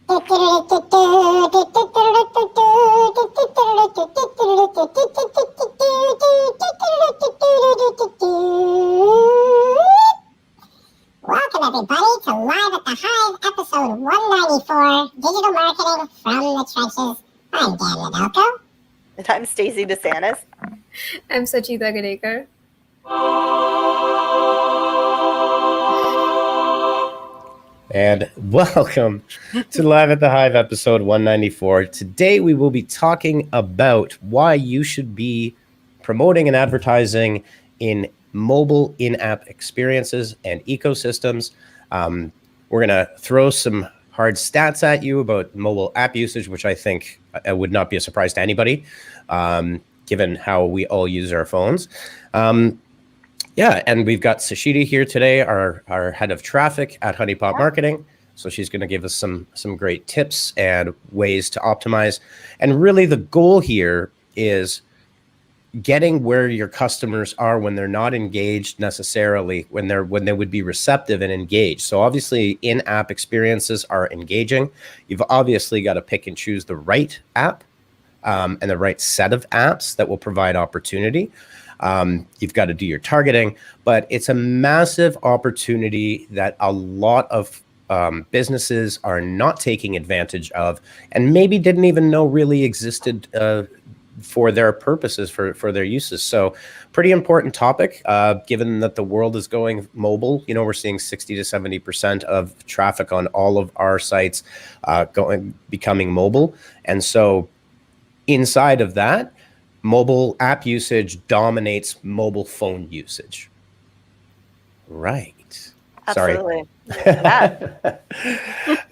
Welcome, everybody, to Live at the Hive, episode 194, Digital Marketing from the Trenches. I'm Dan Nadelko. And I'm Stacey DeSantis. I'm Sachita Gadekar. And welcome to Live at the Hive, episode 194. Today, we will be talking about why you should be promoting and advertising in mobile in-app experiences and ecosystems. We're going to throw some hard stats at you about mobile app usage, which I think would not be a surprise to anybody, given how we all use our phones. And we've got Sachita here today, our head of traffic at Honeypot Marketing. So she's going to give us some great tips and ways to optimize. And really the goal here is getting where your customers are when they're not engaged necessarily, when they would be receptive and engaged. So obviously in-app experiences are engaging. You've obviously got to pick and choose the right app and the right set of apps that will provide opportunity. You've got to do your targeting, but it's a massive opportunity that a lot of businesses are not taking advantage of and maybe didn't even know really existed for their purposes, for their uses. So pretty important topic, given that the world is going mobile. You know, we're seeing 60 to 70% of traffic on all of our sites becoming mobile. And so inside of that, mobile app usage dominates mobile phone usage. Right. Absolutely. Sorry.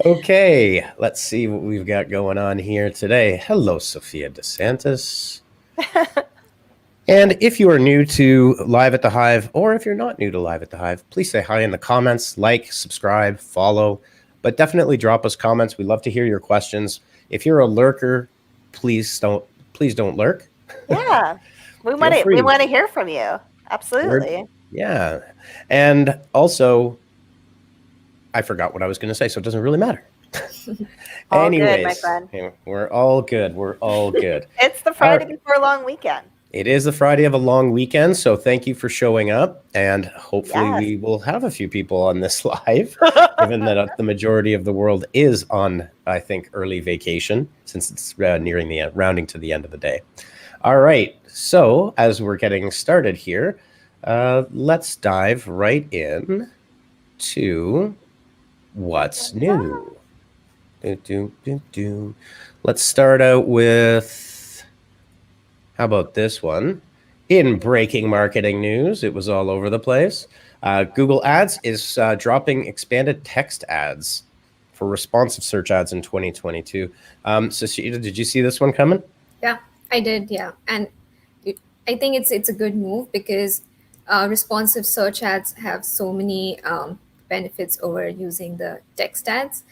Okay, let's see what we've got going on here today. Hello, Sophia DeSantis. And if you are new to Live at the Hive, or if you're not new to Live at the Hive, please say hi in the comments, like, subscribe, follow, but definitely drop us comments. We love to hear your questions. If you're a lurker, please don't lurk. Yeah, we want to hear from you. Absolutely. Yeah, and also, I forgot what I was going to say, so it doesn't really matter. All Anyways, good, my friend. We're all good. We're all good. It's the Friday before a long weekend. It is the Friday of a long weekend, so thank you for showing up, and hopefully we will have a few people on this live, given that the majority of the world is on, I think, early vacation, since it's nearing the end, rounding to the end of the day. All right, so as we're getting started here, let's dive right in to what's new. Let's start out with, how about this one? In breaking marketing news, it was all over the place. Google Ads is dropping expanded text ads for responsive search ads in 2022. So did you see this one coming? Yeah, I did. Yeah, and I think it's a good move because responsive search ads have so many benefits over using the text ads.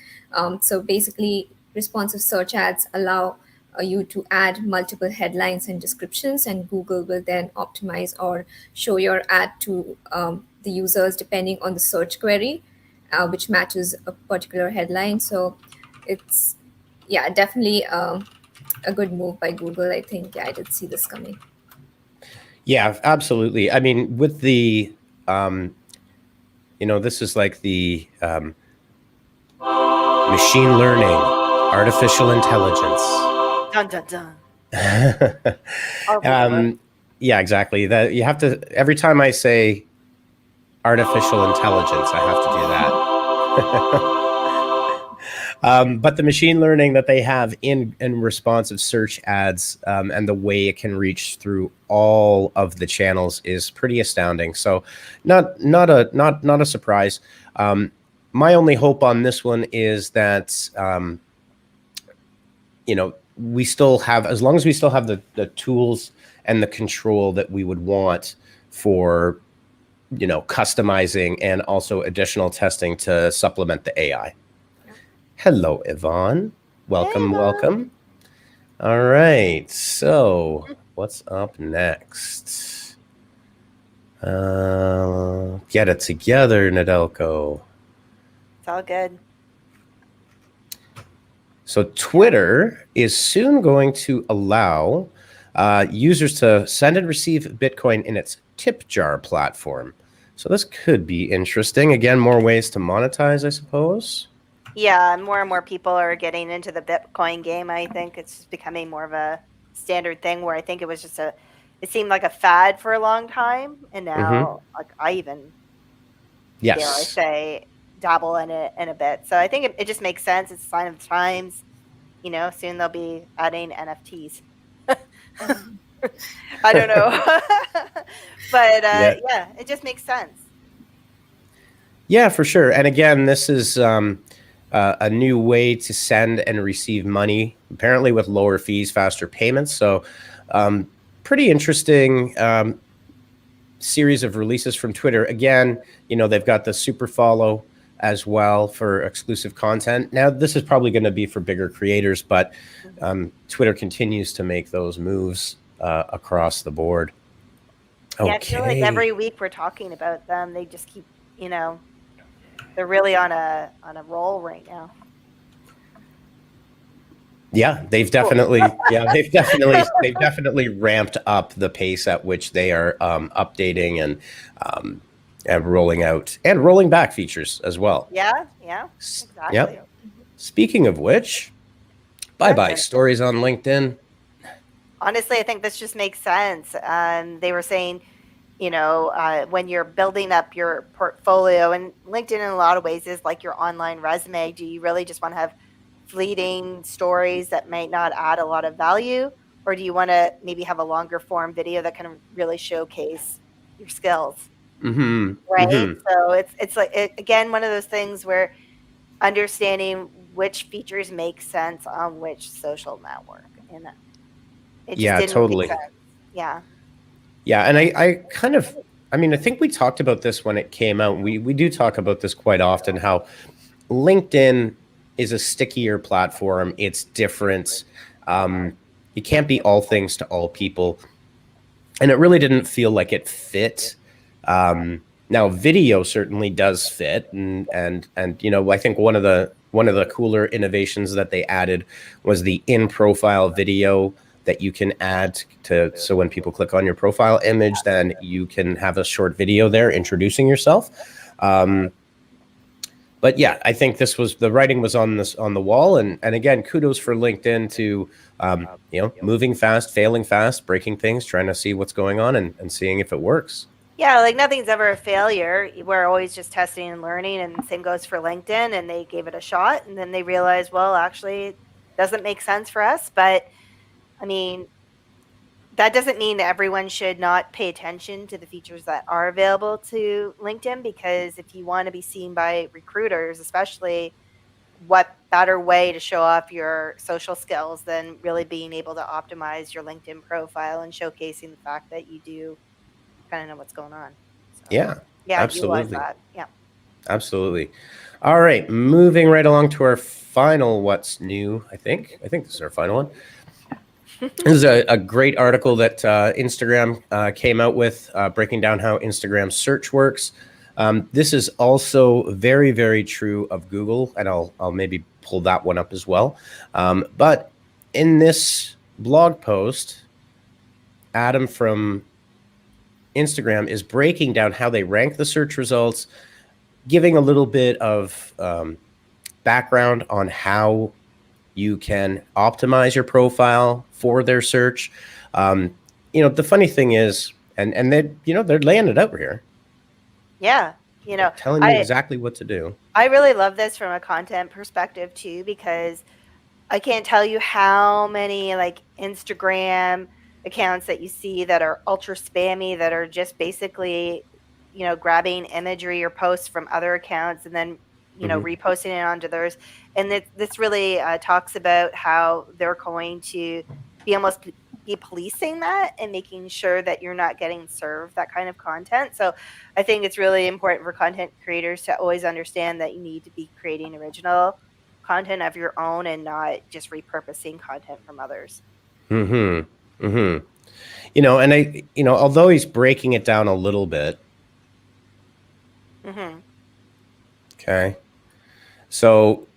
So basically, responsive search ads allow you to add multiple headlines and descriptions, and Google will then optimize or show your ad to the users depending on the search query, which matches a particular headline. So it's, definitely a good move by Google. I think, I did see this coming. Yeah, absolutely. I mean, with the, this is like the machine learning, artificial intelligence. Dun, dun, dun. Yeah, exactly. That you have to, every time I say artificial intelligence, I have to do that. But the machine learning that they have in responsive search ads and the way it can reach through all of the channels is pretty astounding. So not a surprise. My only hope on this one is that, we still have, as long as we still have the tools and the control that we would want for, customizing and also additional testing to supplement the AI. Hello, Yvonne. Welcome, welcome. All right. So what's up next? Get it together, Nadelko. It's all good. So Twitter is soon going to allow users to send and receive Bitcoin in its tip jar platform. So this could be interesting. Again, more ways to monetize, I suppose. Yeah, more and more people are getting into the Bitcoin game. I think it's becoming more of a standard thing where I think it was just it seemed like a fad for a long time. And now, like, I even, dare I say, dabble in it in a bit. So I think it just makes sense. It's a sign of the times. You know, soon they'll be adding NFTs. I don't know. But yeah, it just makes sense. Yeah, for sure. And again, this is a new way to send and receive money, apparently with lower fees, faster payments. So pretty interesting series of releases from Twitter. Again, you know, they've got the super follow as well for exclusive content. Now, this is probably going to be for bigger creators, but Twitter continues to make those moves across the board. Yeah, I feel like every week we're talking about them. They just keep, you know, they're really on a roll right now. Yeah, they've definitely they've definitely ramped up the pace at which they are updating and rolling out and rolling back features as well. Yeah, exactly. Yep. Speaking of which, bye-bye stories on LinkedIn. Honestly, I think this just makes sense. They were saying, you know, when you're building up your portfolio, and LinkedIn in a lot of ways is like your online resume, do you really just want to have fleeting stories that might not add a lot of value? Or do you want to maybe have a longer form video that can really showcase your skills? Right? So it's like, again, one of those things where understanding which features make sense on which social network. And it just didn't totally. make sense. Yeah. Yeah, and I mean, I think we talked about this when it came out. We do talk about this quite often, how LinkedIn is a stickier platform. It's different. You can't be all things to all people. And it really didn't feel like it fit. Now video certainly does fit. And you know, I think one of the cooler innovations that they added was the in-profile video that you can add to, so when people click on your profile image, then you can have a short video there introducing yourself. But yeah, I think this was, the writing was on the wall. And again, kudos for LinkedIn to, you know, moving fast, failing fast, breaking things, trying to see what's going on and seeing if it works. Yeah, like nothing's ever a failure. We're always just testing and learning, and the same goes for LinkedIn. And they gave it a shot, and then they realized, well, actually, it doesn't make sense for us. But I mean, that doesn't mean that everyone should not pay attention to the features that are available to LinkedIn, because if you want to be seen by recruiters, especially, what better way to show off your social skills than really being able to optimize your LinkedIn profile and showcasing the fact that you do kind of know what's going on. So, yeah, absolutely. That. Yeah, absolutely. All right, moving right along to our final what's new. I think this is our final one. This is a great article that Instagram came out with, breaking down how Instagram search works. This is also very, very true of Google, and I'll maybe pull that one up as well. But in this blog post, Adam from Instagram is breaking down how they rank the search results, giving a little bit of background on how you can optimize your profile for their search. You know, the funny thing is, and they, you know, they're laying it out here. Yeah, you know, telling you exactly what to do. I really love this from a content perspective too, because I can't tell you how many like Instagram accounts that you see that are ultra spammy, that are just basically, you know, grabbing imagery or posts from other accounts and then, you know, reposting it onto theirs. And this really talks about how they're going to be almost be policing that and making sure that you're not getting served that kind of content. So I think it's really important for content creators to always understand that you need to be creating original content of your own and not just repurposing content from others. You know, and you know, although he's breaking it down a little bit. Okay. So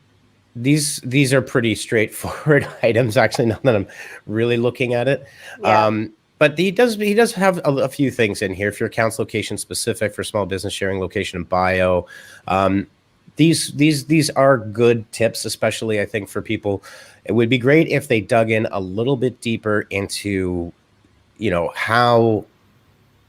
these are pretty straightforward items, actually, now that I'm really looking at it. Yeah. But he does have a few things in here. If your account's location specific for small business sharing, location and bio, these are good tips, especially I think for people. It would be great if they dug in a little bit deeper into, how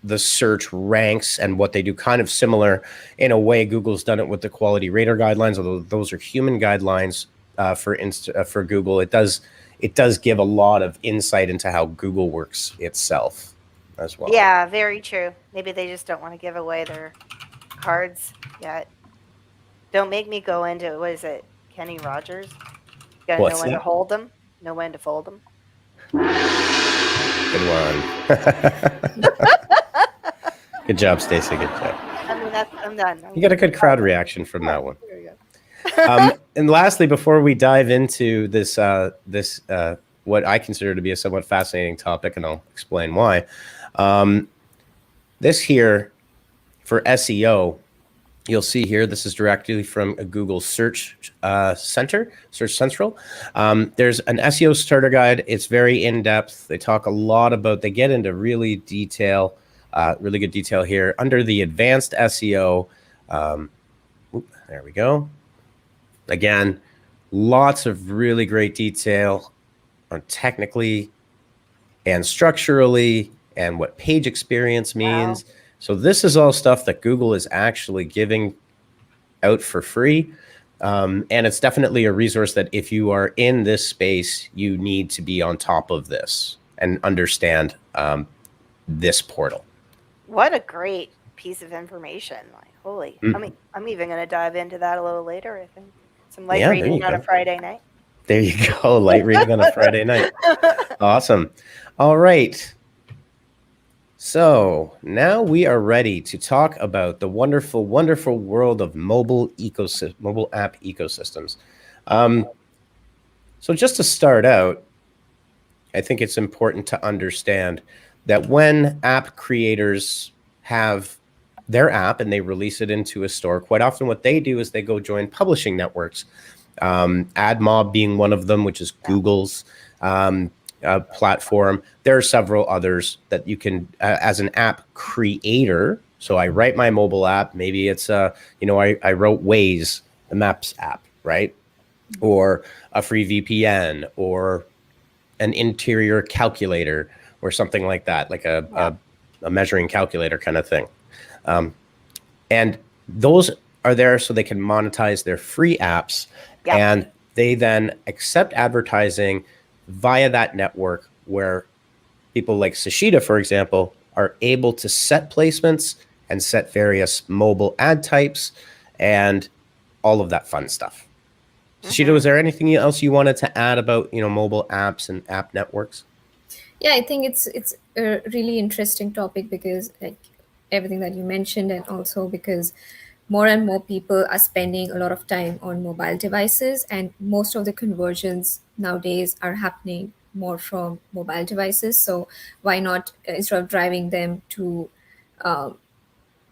the search ranks and what they do, kind of similar in a way. Google's done it with the quality rater guidelines, although those are human guidelines for Google. It does give a lot of insight into how Google works itself as well. Yeah, very true. Maybe they just don't want to give away their cards yet. Don't make me go into, what is it, Kenny Rogers? You gotta What's know when that? to hold them, know when to fold them. Good one. Good job, Stacey. Good job. I mean, I'm done. You got a good crowd reaction from that one. There we go. And lastly, before we dive into this, what I consider to be a somewhat fascinating topic, and I'll explain why. This here for SEO, you'll see here, this is directly from a Google Search Central. There's an SEO starter guide. It's very in-depth. They talk a lot about, they get into really good detail here. Under the advanced SEO, there we go. Again, lots of really great detail on technically and structurally and what page experience means. Wow. So this is all stuff that Google is actually giving out for free. And it's definitely a resource that if you are in this space, you need to be on top of this and understand this portal. What a great piece of information. Like, holy, I mean, I'm even going to dive into that a little later, I think. Some light reading on a Friday night. There you go. Light reading on a Friday night. Awesome. All right. So now we are ready to talk about the wonderful, wonderful world of mobile app ecosystems. So just to start out, I think it's important to understand that when app creators have their app and they release it into a store, quite often what they do is they go join publishing networks. AdMob being one of them, which is Google's platform. There are several others that you can, as an app creator. So I write my mobile app. Maybe it's I wrote Waze, the Maps app, right? Or a free VPN, or an interior calculator, or something like that, like a measuring calculator kind of thing. And those are there so they can monetize their free apps, and they then accept advertising via that network, where people like Sashida, for example, are able to set placements and set various mobile ad types and all of that fun stuff. Sashida, was there anything else you wanted to add about, mobile apps and app networks? Yeah, I think it's a really interesting topic because, like, everything that you mentioned, and also because more and more people are spending a lot of time on mobile devices, and most of the conversions nowadays are happening more from mobile devices. So why not, instead of driving them to a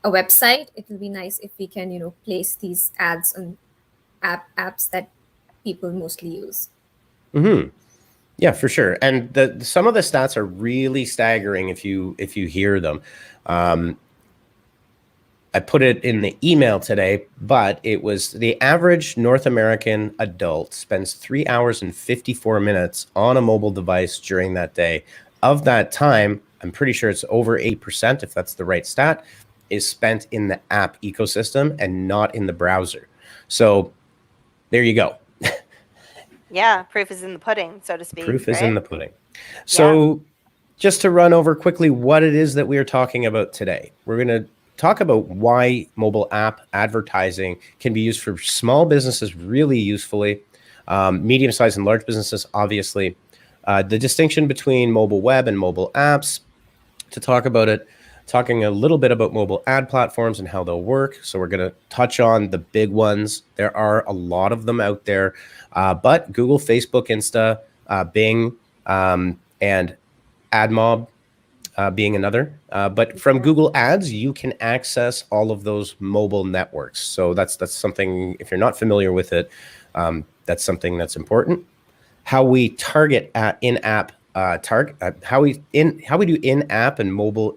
website, it will be nice if we can, place these ads on apps that people mostly use. Mm-hmm. Yeah, for sure. And some of the stats are really staggering if you hear them. I put it in the email today, but it was the average North American adult spends 3 hours and 54 minutes on a mobile device during that day. Of that time, I'm pretty sure it's over 8%, if that's the right stat, is spent in the app ecosystem and not in the browser. So there you go. Yeah, proof is in the pudding, so to speak. Proof is in the pudding. So just to run over quickly what it is that we are talking about today, we're going to talk about why mobile app advertising can be used for small businesses really usefully, medium-sized and large businesses, obviously, the distinction between mobile web and mobile apps, to talk about it, talking a little bit about mobile ad platforms and how they'll work. So we're going to touch on the big ones. There are a lot of them out there, but Google, Facebook, Insta, Bing, and AdMob being another. But from Google Ads, you can access all of those mobile networks. So that's something, if you're not familiar with it, That's something that's important. How we target in-app how we do in-app and mobile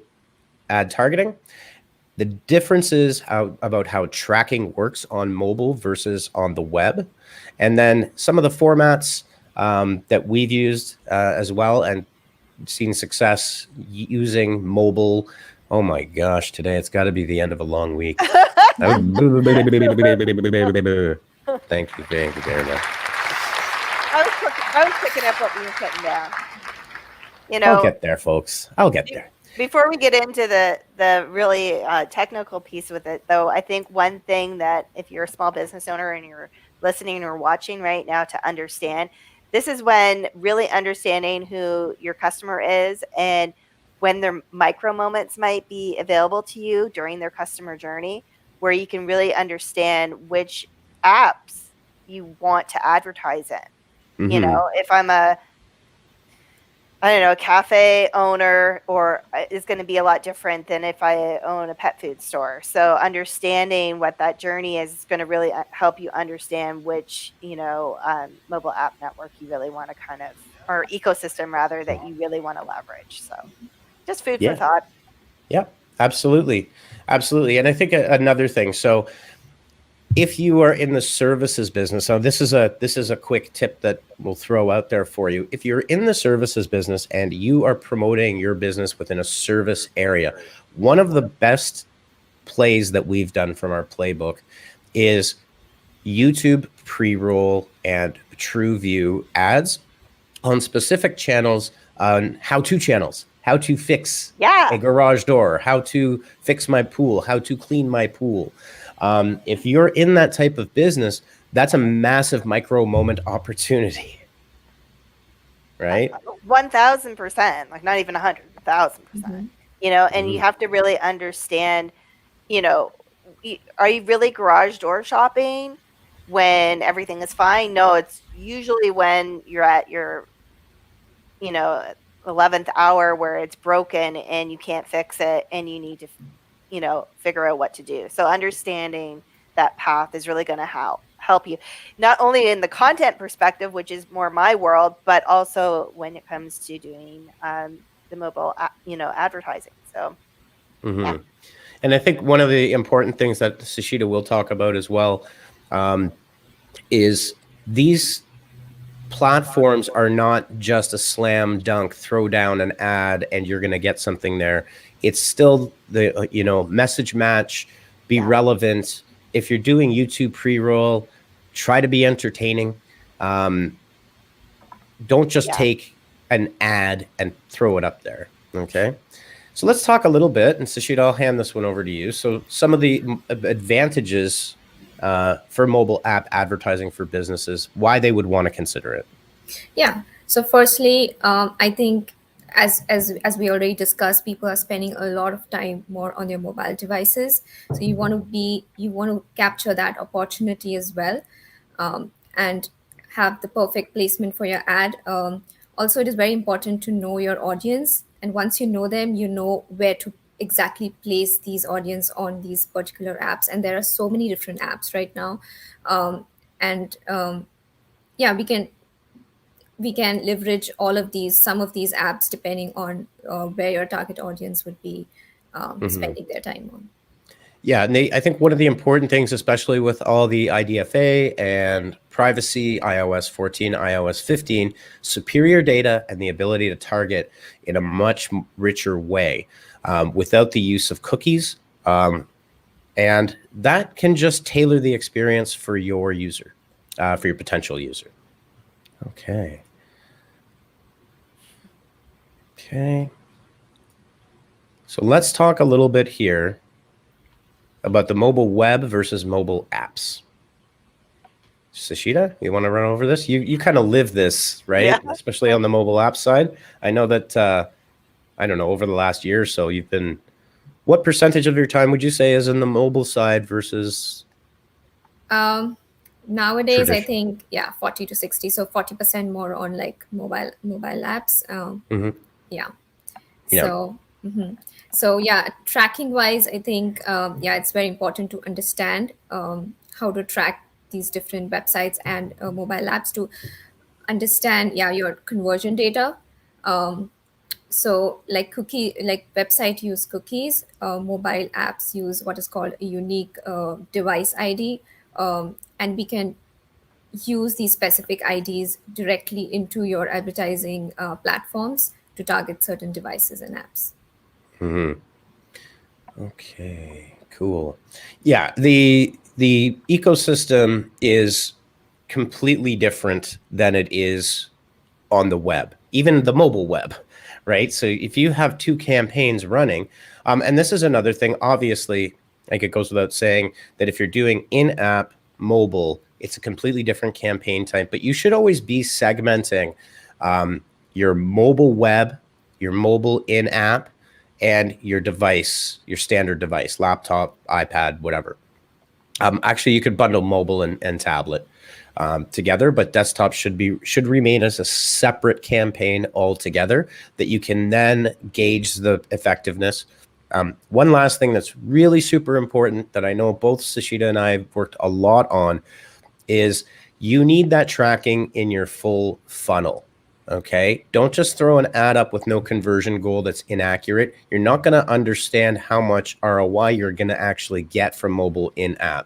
ad targeting. The differences about how tracking works on mobile versus on the web, and then some of the formats that we've used as well and seen success using mobile. Oh my gosh, today it's got to be the end of a long week. Thank you very much. I was picking up what you were putting down. I'll get there, folks. I'll get there. Before we get into the really technical piece with it, though, I think one thing that if you're a small business owner and you're listening or watching right now to understand, this is when really understanding who your customer is and when their micro moments might be available to you during their customer journey, where you can really understand which apps you want to advertise in. Mm-hmm. You know, if I'm a cafe owner, or is going to be a lot different than if I own a pet food store. So understanding what that journey is going to really help you understand which, mobile app network you really want to or ecosystem rather, that you really want to leverage. So just food for thought. Yeah, absolutely. Absolutely. And I think another thing, so if you are in the services business, so this is a quick tip that we'll throw out there for you. If you're in the services business and you are promoting your business within a service area, one of the best plays that we've done from our playbook is YouTube pre-roll and TrueView ads on specific channels, on how-to channels, how to fix a garage door, how to fix my pool, how to clean my pool. If you're in that type of business, that's a massive micro moment opportunity, right? 1,000%, like not even 100,000%, and you have to really understand, are you really garage door shopping when everything is fine? No, it's usually when you're at your, 11th hour where it's broken and you can't fix it and you need to, figure out what to do. So understanding that path is really going to help you, not only in the content perspective, which is more my world, but also when it comes to doing the mobile, advertising. So, yeah. And I think one of the important things that Sashita will talk about as well is these platforms are not just a slam dunk, throw down an ad and you're going to get something there. It's still the, message match, be relevant. If you're doing YouTube pre-roll, try to be entertaining. Don't just take an ad and throw it up there. Okay. So let's talk a little bit, and Sashita, I'll hand this one over to you. So some of the advantages for mobile app advertising for businesses, why they would want to consider it. Yeah. So firstly, I think as we already discussed, people are spending a lot of time more on their mobile devices. So you want to capture that opportunity as well, and have the perfect placement for your ad. Also, it is very important to know your audience, and once you know them, you know where to exactly place these audience on these particular apps. And there are so many different apps right now, we can leverage some of these apps depending on where your target audience would be spending their time on. Yeah, and I think one of the important things, especially with all the IDFA and privacy, iOS 14, iOS 15, superior data and the ability to target in a much richer way without the use of cookies. And that can just tailor the experience for your user, for your potential user. Okay. So let's talk a little bit here about the mobile web versus mobile apps. Sashita, you want to run over this? You kind of live this, right? Yeah. Especially on the mobile app side. I know that, I don't know, over the last year or so, what percentage of your time would you say is in the mobile side versus? Nowadays, I think, 40 to 60. So 40% more on like mobile apps. So, tracking wise, I think, it's very important to understand how to track these different websites and mobile apps to understand, your conversion data. So like website use cookies, mobile apps use what is called a unique device ID, and we can use these specific IDs directly into your advertising platforms to target certain devices and apps. Okay, cool. Yeah, the ecosystem is completely different than it is on the web, even the mobile web, right? So if you have two campaigns running, and this is another thing, obviously, like it goes without saying that if you're doing in-app mobile, it's a completely different campaign type, but you should always be segmenting your mobile web, your mobile in-app, and your device, your standard device, laptop, iPad, whatever. Actually, you could bundle mobile and tablet together, but desktop should remain as a separate campaign altogether that you can then gauge the effectiveness. One last thing that's really super important that I know both Sashita and I have worked a lot on is you need that tracking in your full funnel. Okay, don't just throw an ad up with no conversion goal that's inaccurate. You're not going to understand how much ROI you're going to actually get from mobile in-app.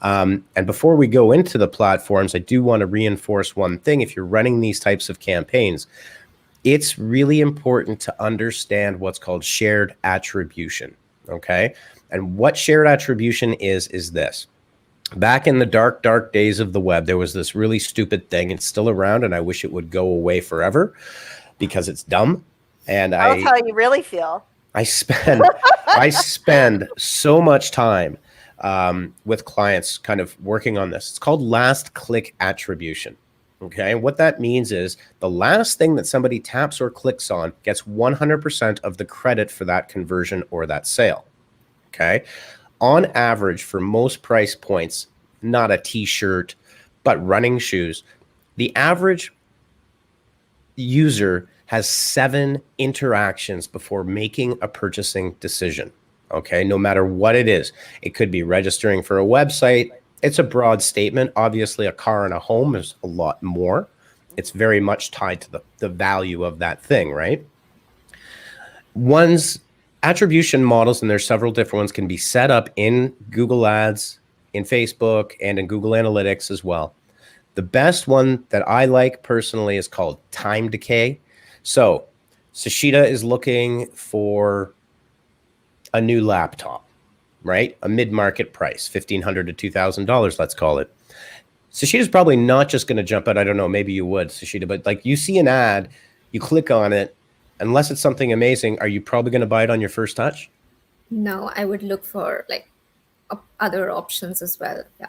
And before we go into the platforms, I do want to reinforce one thing. If you're running these types of campaigns, it's really important to understand what's called shared attribution. Okay, and what shared attribution is this. Back in the dark days of the web, there was this really stupid thing. It's still around, and I wish it would go away forever because it's dumb. And That's how you really feel. I spend so much time with clients kind of working on this. It's called last click attribution. Okay, and what that means is the last thing that somebody taps or clicks on gets 100% of the credit for that conversion or that sale. Okay. On average, for most price points, not a t-shirt, but running shoes, the average user has 7 interactions before making a purchasing decision. Okay, no matter what it is. It could be registering for a website. It's a broad statement. Obviously, a car and a home is a lot more. It's very much tied to the value of that thing, right? One's attribution models, and there's several different ones, can be set up in Google Ads, in Facebook, and in Google Analytics as well. The best one that I like personally is called time decay. So Sashita is looking for a new laptop, right? A mid-market price, $1,500 to $2,000, let's call it. Sashita's probably not just going to jump out. I don't know, maybe you would, Sashita, but like you see an ad, you click on it, unless it's something amazing, are you probably going to buy it on your first touch? No, I would look for like other options as well. Yeah.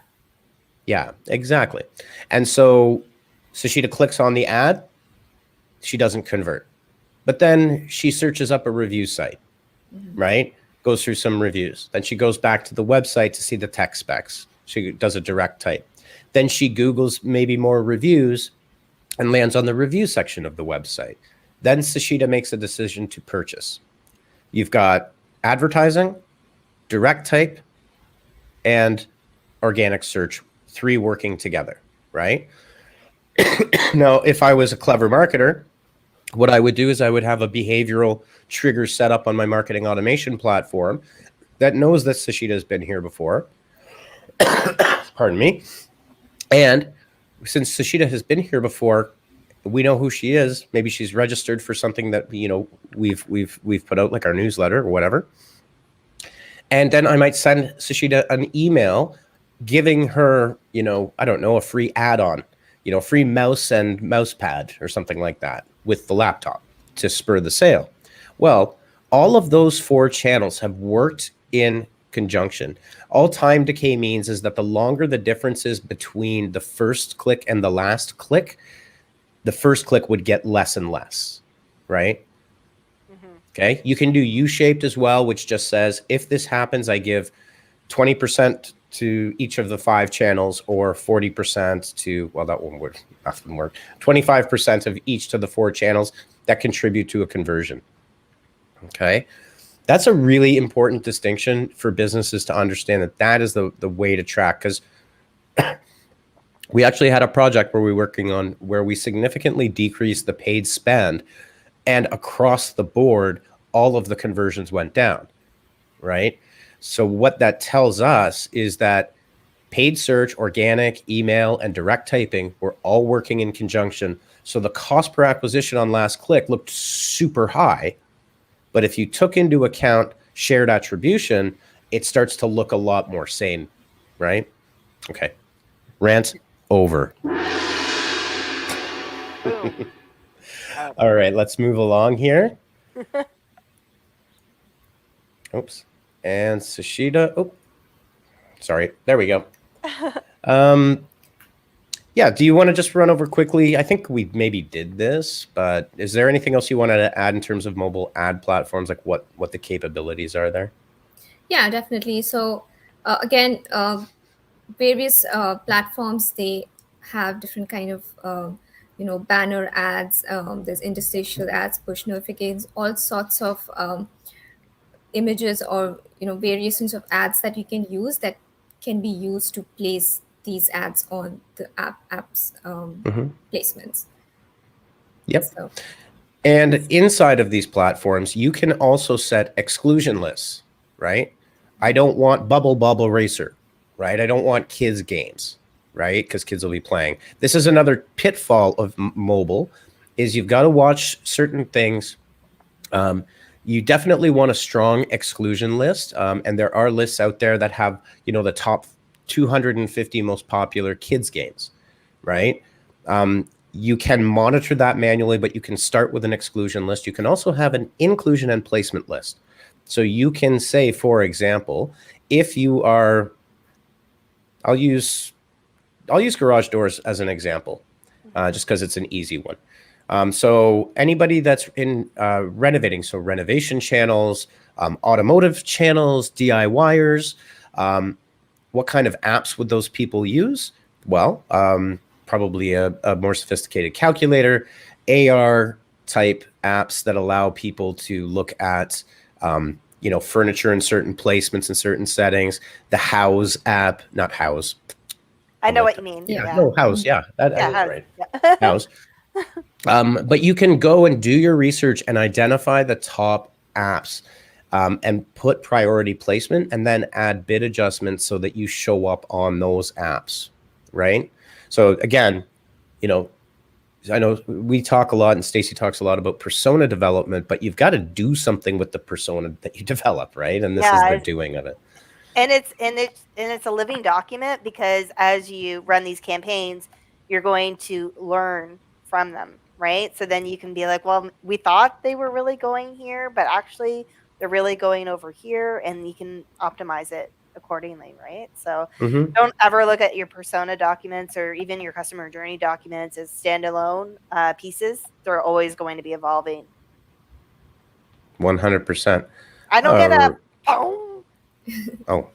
Yeah, exactly. And so Sashita clicks on the ad, she doesn't convert. But then she searches up a review site, right? Goes through some reviews. Then she goes back to the website to see the tech specs. She does a direct type. Then she Googles maybe more reviews and lands on the review section of the website. Then Sashita makes a decision to purchase. You've got advertising, direct type, and organic search, 3 working together, right? Now, if I was a clever marketer, what I would do is I would have a behavioral trigger set up on my marketing automation platform that knows that Sashita has been here before. Pardon me. And since Sashita has been here before, we know who she is. Maybe she's registered for something that, you know, we've put out, like our newsletter or whatever. And then I might send Sashita an email giving her, you know, I don't know, a free add-on, you know, free mouse and mouse pad or something like that with the laptop to spur the sale. Well, all of those 4 channels have worked in conjunction. All time decay means is that the longer the difference is between the first click and the last click, the first click would get less and less, right? Okay, you can do U-shaped as well, which just says, if this happens, I give 20% to each of the 5 channels, or 40% to, well, that wouldn't work, 25% of each to the 4 channels that contribute to a conversion. Okay, that's a really important distinction for businesses to understand, that that is the way to track, because We actually had a project where we were working on where we significantly decreased the paid spend, and across the board, all of the conversions went down, right? So what that tells us is that paid search, organic, email, and direct typing were all working in conjunction. So the cost per acquisition on last click looked super high. But if you took into account shared attribution, it starts to look a lot more sane, right? Okay. Rant over. All right, let's move along here. Oops. And Sushita. Oh, sorry. There we go. Yeah, do you want to just run over quickly? I think we maybe did this, but is there anything else you wanted to add in terms of mobile ad platforms, like what the capabilities are there? Yeah, definitely. So again, various platforms, they have different kind of banner ads. There's interstitial ads, push notifications, all sorts of images or variations of ads that you can use that can be used to place these ads on the apps placements. Yep. So And inside of these platforms, you can also set exclusion lists, right? I don't want Bubble Racer, right? I don't want kids games, right? Because kids will be playing. This is another pitfall of mobile, is you've got to watch certain things. You definitely want a strong exclusion list. And there are lists out there that have, the top 250 most popular kids games, right? You can monitor that manually, but you can start with an exclusion list. You can also have an inclusion and placement list. So you can say, for example, if you are, I'll use garage doors as an example, just because it's an easy one. So anybody that's in renovating, so renovation channels, automotive channels, DIYers, what kind of apps would those people use? Well, probably a more sophisticated calculator, AR type apps that allow people to look at, furniture in certain placements and certain settings. The House app, not House. I know what you mean. Yeah. No, House. Yeah, that is House. right. Yeah. House. But you can go and do your research and identify the top apps and put priority placement and then add bid adjustments so that you show up on those apps, right? So again, I know we talk a lot and Stacy talks a lot about persona development, but you've got to do something with the persona that you develop, right? And this is the doing of it. And it's a living document, because as you run these campaigns, you're going to learn from them, right? So then you can be like, well, we thought they were really going here, but actually they're really going over here, and you can optimize it accordingly, right? So don't ever look at your persona documents or even your customer journey documents as standalone pieces. They're always going to be evolving. 100%. I don't get a Oh.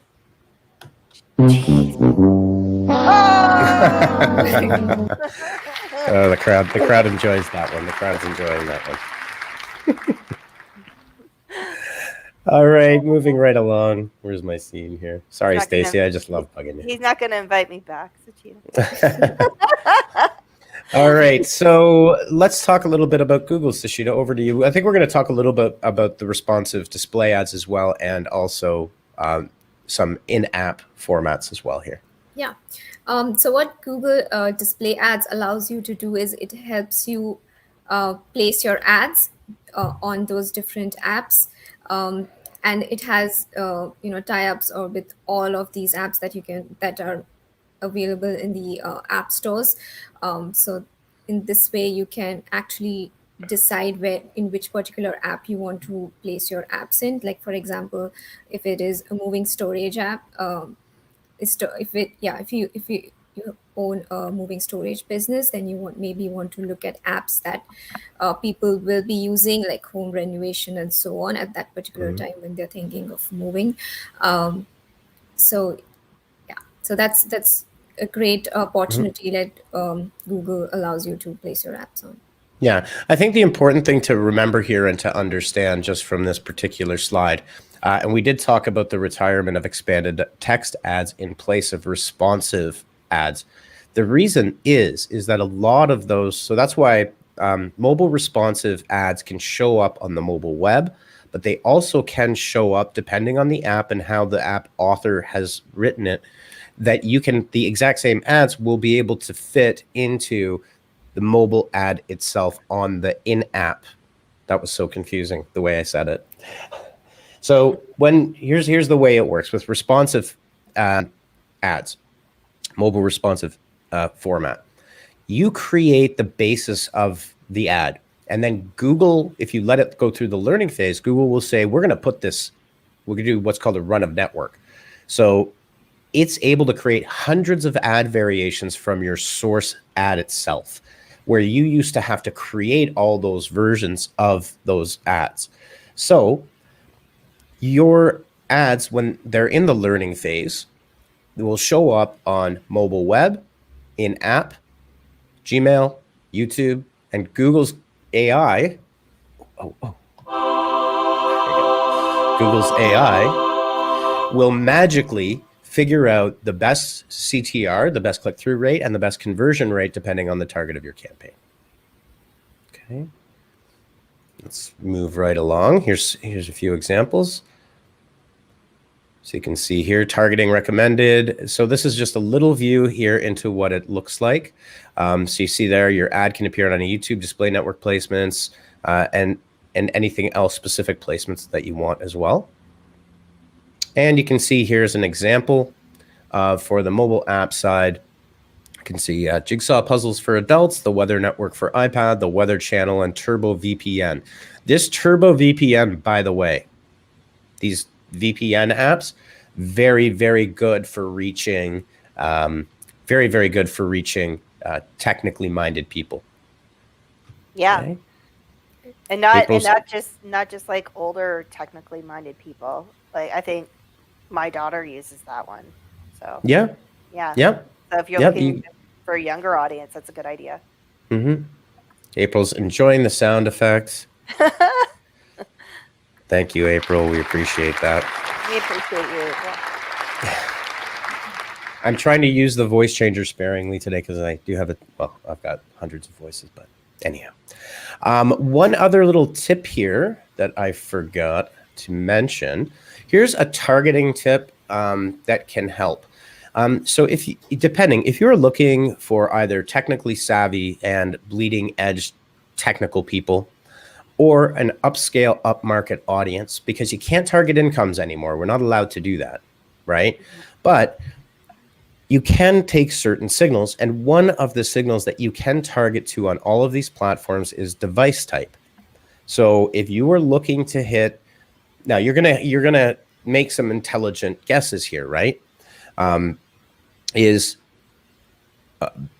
The crowd enjoys that one. The crowd's enjoying that one. All right, moving right along. Where's my scene here? Sorry, Stacy, I just love bugging you. He's not going to invite me back. All right, so let's talk a little bit about Google. Sushita, over to you. I think we're going to talk a little bit about the responsive display ads as well, and also some in-app formats as well here. Yeah. So what Google Display Ads allows you to do is it helps you place your ads on those different apps. And it has tie-ups or with all of these apps that are available in the app stores. So in this way, you can actually decide in which particular app you want to place your apps in. Like, for example, if it is a moving storage app, if you own a moving storage business, then you maybe want to look at apps that people will be using, like home renovation and so on, at that particular time when they're thinking of moving. So that's a great opportunity that Google allows you to place your apps on. Yeah, I think the important thing to remember here and to understand just from this particular slide, and we did talk about the retirement of expanded text ads in place of responsive ads. The reason is that a lot of those, so that's why mobile responsive ads can show up on the mobile web, but they also can show up depending on the app and how the app author has written it, that you can, the exact same ads will be able to fit into the mobile ad itself on the in-app. That was so confusing the way I said it. So here's the way it works with responsive ads, mobile responsive format. You create the basis of the ad, and then Google, if you let it go through the learning phase, Google will say, we're going to put this, we're going to do what's called a run of network. So it's able to create hundreds of ad variations from your source ad itself, where you used to have to create all those versions of those ads. So your ads, when they're in the learning phase, they will show up on mobile web, in app, Gmail, YouTube, and Google's AI. Google's AI will magically figure out the best CTR, the best click-through rate, and the best conversion rate depending on the target of your campaign. Okay. Let's move right along. Here's a few examples. So you can see here, targeting recommended. So this is just a little view here into what it looks like. So you see there, your ad can appear on a YouTube, display network placements, and anything else, specific placements that you want as well. And you can see here's an example for the mobile app side. You can see Jigsaw Puzzles for adults, the Weather Network for iPad, the Weather Channel, and Turbo VPN. This Turbo VPN, by the way, these VPN apps, very, very good for reaching, very good for reaching technically minded people. Yeah. Okay. And not just like older technically minded people. Like I think my daughter uses that one. So yeah. So if you're looking for a younger audience, that's a good idea. Mm-hmm. April's enjoying the sound effects. Thank you, April. We appreciate that. We appreciate you. Yeah. I'm trying to use the voice changer sparingly today because I do have I've got hundreds of voices, but anyhow. One other little tip here that I forgot to mention. Here's a targeting tip that can help. So if you're looking for either technically savvy and bleeding edge technical people, or an upscale, upmarket audience, because you can't target incomes anymore. We're not allowed to do that, right? But you can take certain signals, and one of the signals that you can target to on all of these platforms is device type. So if you are looking to hit, now you're gonna make some intelligent guesses here, right?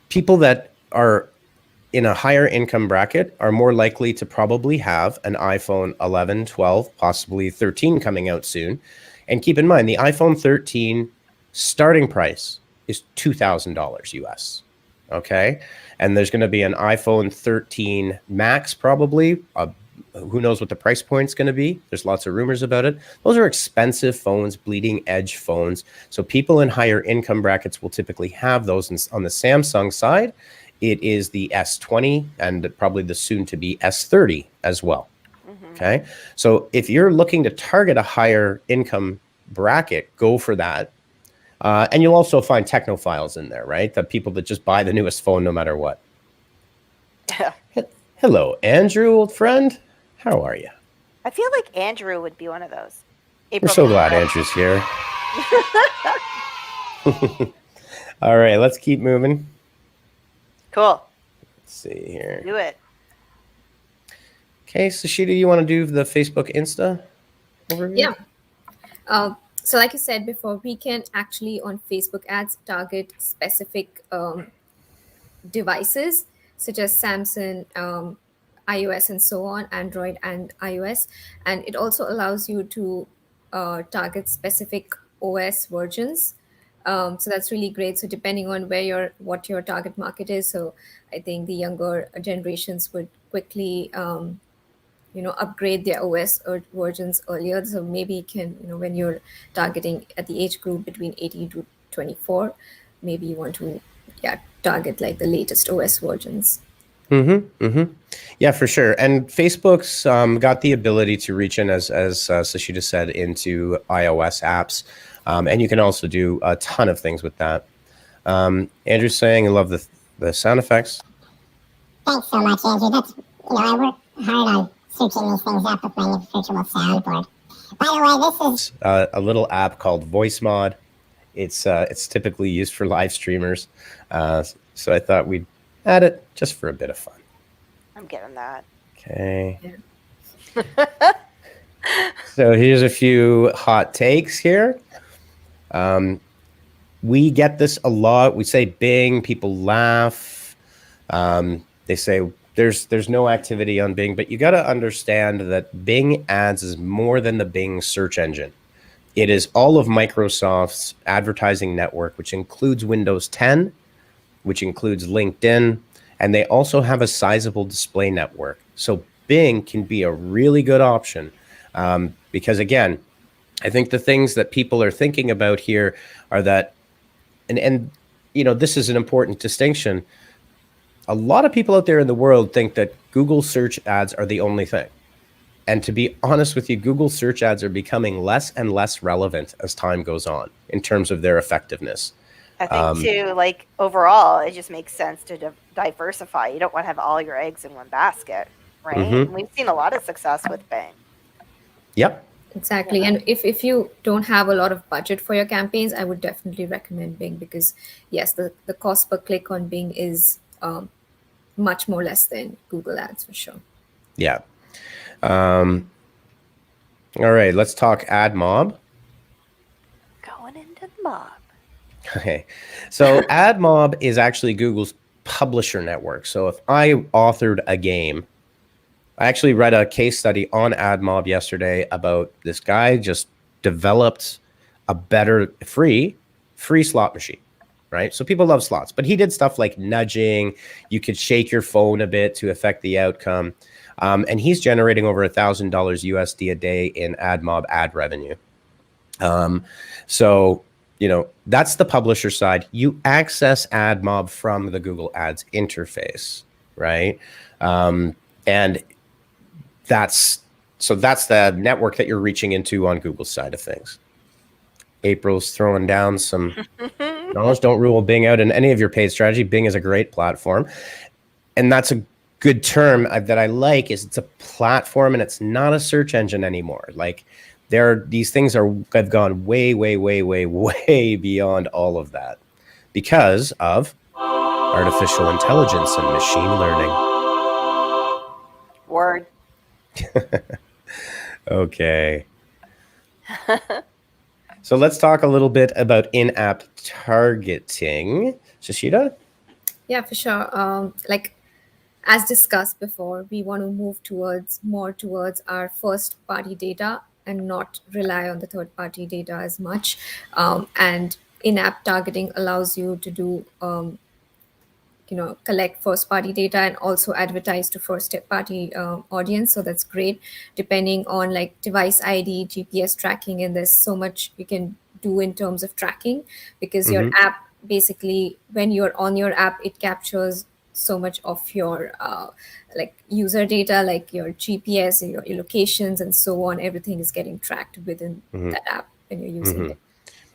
People that are in a higher income bracket are more likely to probably have an iPhone 11, 12, possibly 13 coming out soon. And keep in mind, the iPhone 13 starting price is $2,000 US, okay? And there's gonna be an iPhone 13 Max probably. Who knows what the price point's gonna be? There's lots of rumors about it. Those are expensive phones, bleeding edge phones. So people in higher income brackets will typically have those. On the Samsung side, it is the S20 and probably the soon-to-be S30 as well. Mm-hmm. Okay, so if you're looking to target a higher income bracket, go for that. And you'll also find technophiles in there, right? The people that just buy the newest phone no matter what. Hello, Andrew, old friend. How are you? I feel like Andrew would be one of those. We're so glad Andrew's here. All right, let's keep moving. Cool. Let's see here. Do it. Okay, Sashita, you want to do the Facebook Insta overview? Yeah. So like I said before, we can actually on Facebook ads target specific devices such as Samsung, iOS, and so on, Android and iOS. And it also allows you to target specific OS versions. So that's really great. So depending on what your target market is, so I think the younger generations would quickly, upgrade their OS versions earlier. So maybe you can, when you're targeting at the age group between 18 to 24, maybe you want to, target like the latest OS versions. Yeah, for sure. And Facebook's got the ability to reach in, as Sashita said, into iOS apps, and you can also do a ton of things with that. Andrew's saying, "I love the sound effects." Thanks so much, Andrew. That's, I work hard on searching these things up with my virtual soundboard. By the way, this is A little app called VoiceMod. It's typically used for live streamers, so I thought we'd add it just for a bit of fun. I'm getting that. Okay. So here's a few hot takes here. We get this a lot. We say Bing, people laugh. They say there's no activity on Bing, but you got to understand that Bing Ads is more than the Bing search engine. It is all of Microsoft's advertising network, which includes Windows 10, which includes LinkedIn, and they also have a sizable display network. So Bing can be a really good option because, again, I think the things that people are thinking about here are that, and this is an important distinction. A lot of people out there in the world think that Google search ads are the only thing. And to be honest with you, Google search ads are becoming less and less relevant as time goes on in terms of their effectiveness. I think too, like overall, it just makes sense to diversify. You don't want to have all your eggs in one basket, right? And we've seen a lot of success with Bing. Yep. Exactly. And if you don't have a lot of budget for your campaigns, I would definitely recommend Bing because, yes, the cost per click on Bing is much more less than Google Ads for sure. Yeah. All right, let's talk AdMob. Going into the mob. Okay. So AdMob is actually Google's publisher network. So if I authored a game, I actually read a case study on AdMob yesterday about this guy just developed a better free slot machine, right? So people love slots, but he did stuff like nudging. You could shake your phone a bit to affect the outcome. And he's generating over $1,000 USD a day in AdMob ad revenue. So, that's the publisher side. You access AdMob from the Google Ads interface, right? And that's the network that you're reaching into on Google's side of things. April's throwing down some knowledge. Don't rule Bing out in any of your paid strategy. Bing is a great platform. And that's a good term that I like, is it's a platform and it's not a search engine anymore. Like these things have gone way, way, way, way, way beyond all of that because of artificial intelligence and machine learning. Word. Okay. So let's talk a little bit about in-app targeting. Shashita? Yeah, for sure. As discussed before, we want to move more towards our first-party data and not rely on the third-party data as much. And in-app targeting allows you to do, collect first-party data and also advertise to first-party audience. So that's great, depending on like device ID, GPS tracking, and there's so much you can do in terms of tracking because your app, basically, when you're on your app, it captures so much of your user data, like your GPS, your locations, and so on. Everything is getting tracked within that app when you're using it.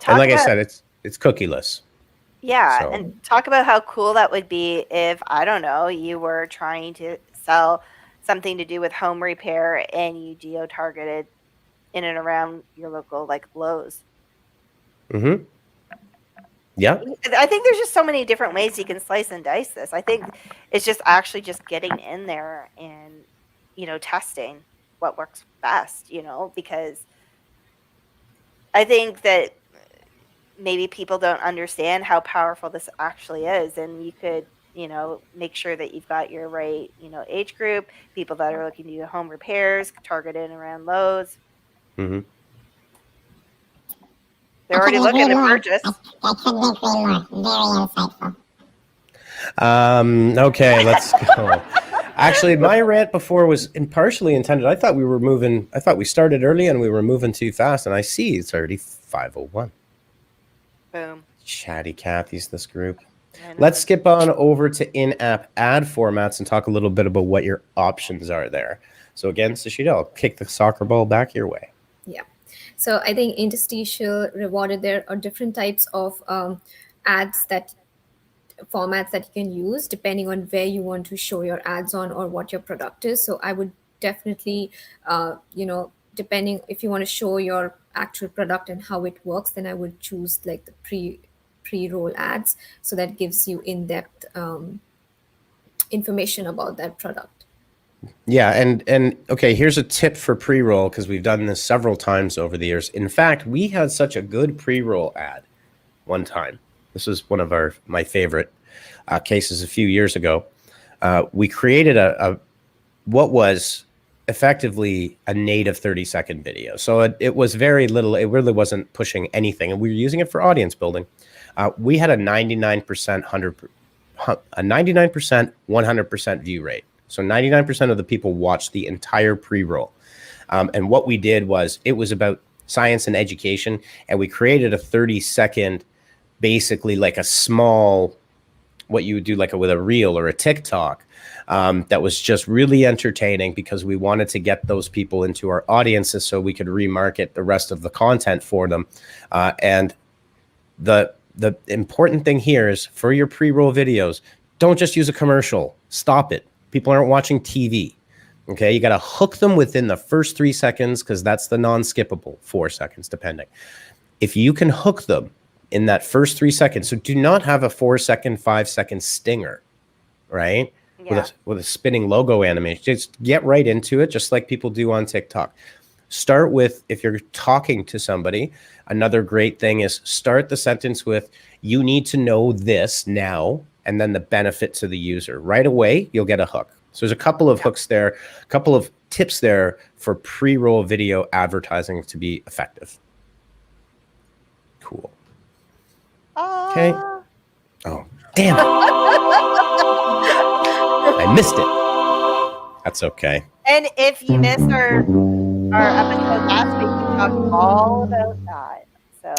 And like I said, it's cookieless. Yeah, So- and talk about how cool that would be if, I don't know, you were trying to sell something to do with home repair and you geo-targeted in and around your local Lowe's. Yeah. I think there's just so many different ways you can slice and dice this. I think it's just actually just getting in there and, testing what works best, because I think that maybe people don't understand how powerful this actually is. And you could, make sure that you've got your right, age group, people that are looking to do home repairs, targeted around Lowe's. They're already looking to purchase. I couldn't agree more. Very insightful. Okay, let's go. Actually, my rant before was partially intended. I thought we started early and we were moving too fast, and I see it's already 5:01. Boom. Chatty Cathy's this group. Let's skip on over to in-app ad formats and talk a little bit about what your options are there. So again, Sashita, I'll kick the soccer ball back your way. Yeah. So I think interstitial, rewarded, there are different types of ads that formats that you can use depending on where you want to show your ads on or what your product is. So I would definitely, depending if you want to show your actual product and how it works, then I would choose like the pre-roll ads. So that gives you in-depth information about that product. Yeah, and okay, here's a tip for pre-roll, because we've done this several times over the years. In fact, we had such a good pre-roll ad one time. This was one of my favorite cases a few years ago. We created what was effectively a native 30-second video. So it was very little. It really wasn't pushing anything, and we were using it for audience building. We had a 99%, 100% view rate. So 99% of the people watched the entire pre-roll. And what we did was, it was about science and education, and we created a 30-second, basically like a small, what you would do like with a reel or a TikTok, that was just really entertaining, because we wanted to get those people into our audiences so we could remarket the rest of the content for them. And the important thing here is, for your pre-roll videos, don't just use a commercial. Stop it. People aren't watching TV. Okay, you got to hook them within the first 3 seconds, because that's the non-skippable, 4 seconds depending. If you can hook them in that first 3 seconds, so do not have a 4-second, 5-second stinger, right? Yeah. With a spinning logo animation. Just get right into it, just like people do on TikTok. Start with, if you're talking to somebody, another great thing is start the sentence with, "You need to know this now," and then the benefit to the user. Right away, you'll get a hook. So there's a couple of hooks there, a couple of tips there for pre-roll video advertising to be effective. Cool. Okay. Oh, damn it. I missed it. That's okay. And if you missed our episode last week, we talked all about that. So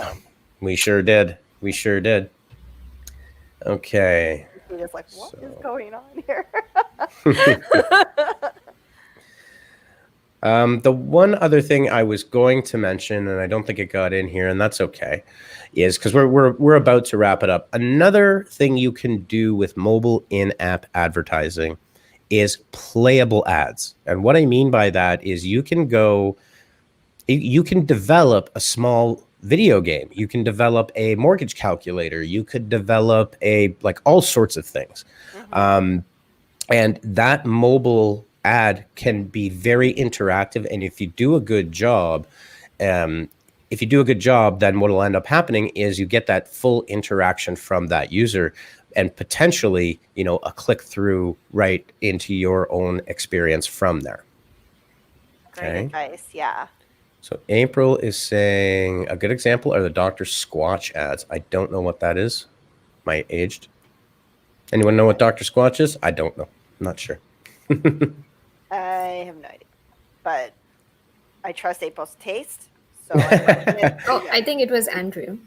we sure did. We sure did. Okay. We're just like, what is going on here? The one other thing I was going to mention, and I don't think it got in here, and that's okay, is because we're about to wrap it up. Another thing you can do with mobile in-app advertising is playable ads. And what I mean by that is you can develop a small video game. You can develop a mortgage calculator. You could develop all sorts of things. Mm-hmm. And that mobile ad can be very interactive. And if you do a good job, then what will end up happening is you get that full interaction from that user, and potentially, a click through right into your own experience from there. Great advice, yeah. So April is saying a good example are the Dr. Squatch ads. I don't know what that is. Am I aged? Anyone know what Dr. Squatch is? I don't know. I'm not sure. I have no idea, but I trust April's taste. So I think it was Andrew.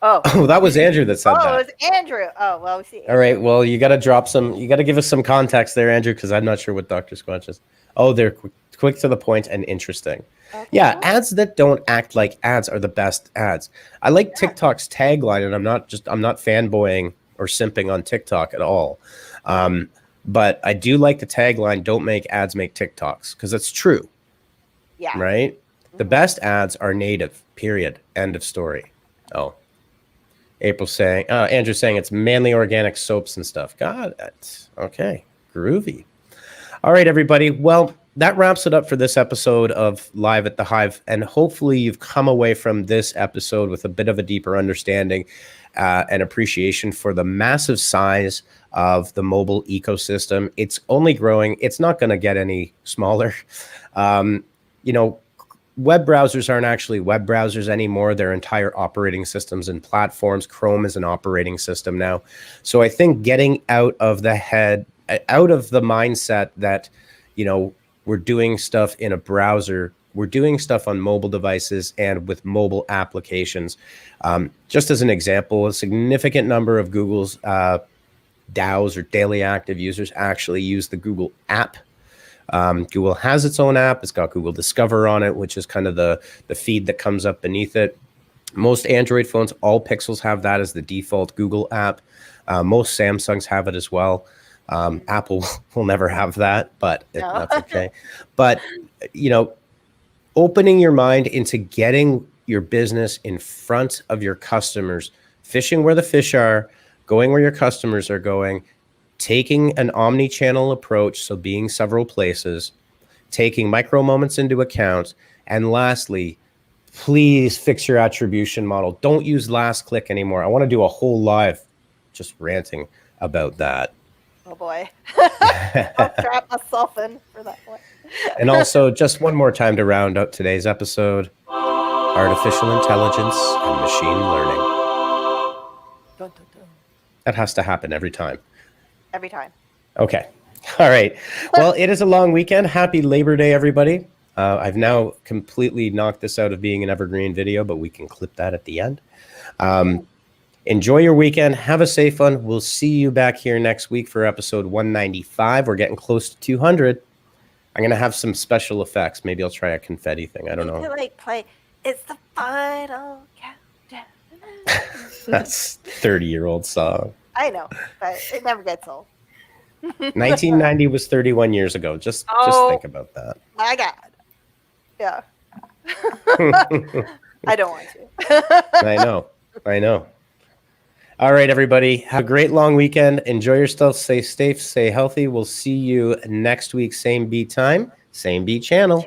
Oh, that was Andrew that said that. Oh, it was Andrew. Oh, well, we see. All right. Well, you got to give us some context there, Andrew, because I'm not sure what Dr. Squatch is. Oh, they're quick to the point and interesting. Okay. Yeah, ads that don't act like ads are the best ads. I like TikTok's tagline, and I'm not fanboying or simping on TikTok at all. But I do like the tagline, "Don't make ads, make TikToks," because it's true. Yeah. Right? Mm-hmm. The best ads are native, period. End of story. Oh. April's saying, Andrew's saying it's manly organic soaps and stuff. Got it. Okay. Groovy. All right, everybody. Well, that wraps it up for this episode of Live at the Hive. And hopefully you've come away from this episode with a bit of a deeper understanding and appreciation for the massive size of the mobile ecosystem. It's only growing. It's not going to get any smaller. Web browsers aren't actually web browsers anymore. They're entire operating systems and platforms. Chrome is an operating system now. So I think getting out of the mindset that, we're doing stuff in a browser we're doing stuff on mobile devices and with mobile applications. Just as an example, a significant number of Google's DAOs or daily active users actually use the Google app. Google has its own app. It's got Google Discover on it, which is kind of the feed that comes up beneath it. Most Android phones, all Pixels have that as the default Google app. Most Samsungs have it as well. Apple will never have that, but that's okay. But, opening your mind into getting your business in front of your customers, fishing where the fish are, going where your customers are going, taking an omni-channel approach, so being several places, taking micro moments into account, and lastly, please fix your attribution model. Don't use last click anymore. I want to do a whole live just ranting about that. Oh boy. I'll trap myself in for that one. And also, just one more time to round out today's episode, artificial intelligence and machine learning. Dun, dun, dun. That has to happen every time. Every time. Okay. All right. Well, it is a long weekend. Happy Labor Day, everybody. I've now completely knocked this out of being an evergreen video, but we can clip that at the end. Enjoy your weekend. Have a safe one. We'll see you back here next week for episode 195. We're getting close to 200. I'm going to have some special effects. Maybe I'll try a confetti thing. I don't know. Play. It's the final countdown. That's a 30-year-old song. I know, but it never gets old. 1990 was 31 years ago. Just think about that. My God. Yeah. I don't want to. I know. All right, everybody. Have a great long weekend. Enjoy yourself. Stay safe. Stay healthy. We'll see you next week. Same beat time, same beat channel.